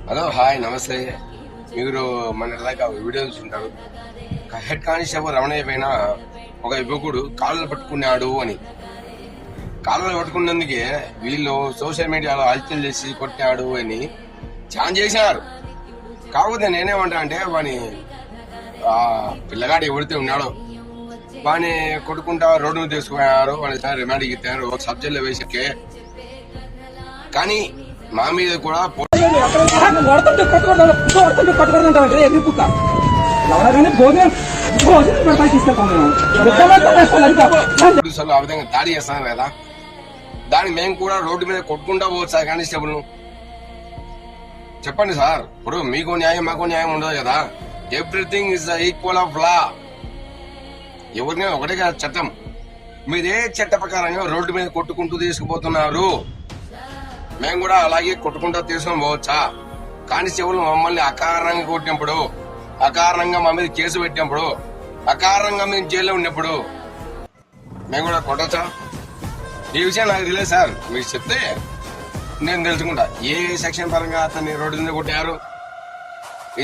Hello hi నమస్తే. మీరు మన దాకా వీడియో చూస్తుంటారు. హెడ్ కానిస్టేబుల్ రమణయ్య పైన ఒక యువకుడు కాళ్ళు పట్టుకున్నాడు అని. కాళ్ళు పట్టుకున్నందుకే వీళ్ళు సోషల్ మీడియాలో హల్చల్ చేసి కొట్టాడు అని చాలా చేశారు. కాకపోతే నేనేమంటా అంటే వాని పిల్లగాడు ఎవరితే ఉన్నాడో వాని కొట్టుకుంటా రోడ్డు మీద తీసుకుపోయారు, వాని రిమాండ్కి ఇచ్చారు, ఒక సబ్జెక్ట్లో వేసే. కానీ మా మీద కూడా ఆ విధంగా దాడి చేస్తాను కదా, దాన్ని మేము కూడా రోడ్డు మీద కొట్టుకుంటా పోవచ్చు సార్ కానిస్టేబుల్ ను. చెప్పండి సార్, ఇప్పుడు మీకు న్యాయం మాకు న్యాయం ఉండదు కదా. Everything is the equal of law. ఎవరినైనా ఒకటే కదా చట్టం. మీరే చట్ట ప్రకారంగా రోడ్డు మీద కొట్టుకుంటూ తీసుకుపోతున్నారు, మేము కూడా అలాగే కొట్టుకుంటా తీసుకొని పోవచ్చా? కానిస్టేబుల్ మమ్మల్ని అకారణంగా కొట్టినప్పుడు, అకారణంగా మా మీద కేసు పెట్టినప్పుడు, అకారణంగా మేము జైల్లో ఉన్నప్పుడు మేము కూడా కొట్టచ్చా? ఈ విషయం నాకు తెలియదు సార్. మీరు చెప్తే నేను తెలుసుకుంటా ఏ సెక్షన్ పరంగా అతన్ని రోడ్డు మీద కొట్టారు.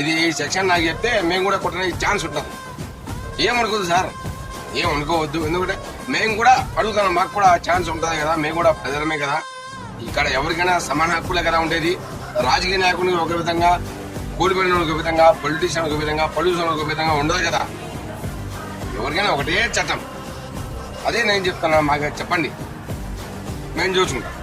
ఇది ఈ సెక్షన్ నాకు చెప్తే మేము కూడా కొట్టడానికి ఛాన్స్ ఉంటుంది. ఏమనుకోదు సార్, ఏమనుకోవద్దు. ఎందుకంటే మేము కూడా అడుగుతాం, మాకు కూడా ఛాన్స్ ఉంటుంది కదా. మేము కూడా ప్రజలమే కదా. ఇక్కడ ఎవరికైనా సమాన హక్కులే కదా ఉండేది. రాజకీయ నాయకునికి ఒక విధంగా, కూలిపోయిన ఒక విధంగా, పొలిటీషియన్ ఒక విధంగా, పొల్యూషన్ ఒక విధంగా ఉండదు కదా. ఎవరికైనా ఒకటే చట్టం. అదే నేను చెప్తున్నా, మాకు చెప్పండి, మేము చూసుకుంటాం.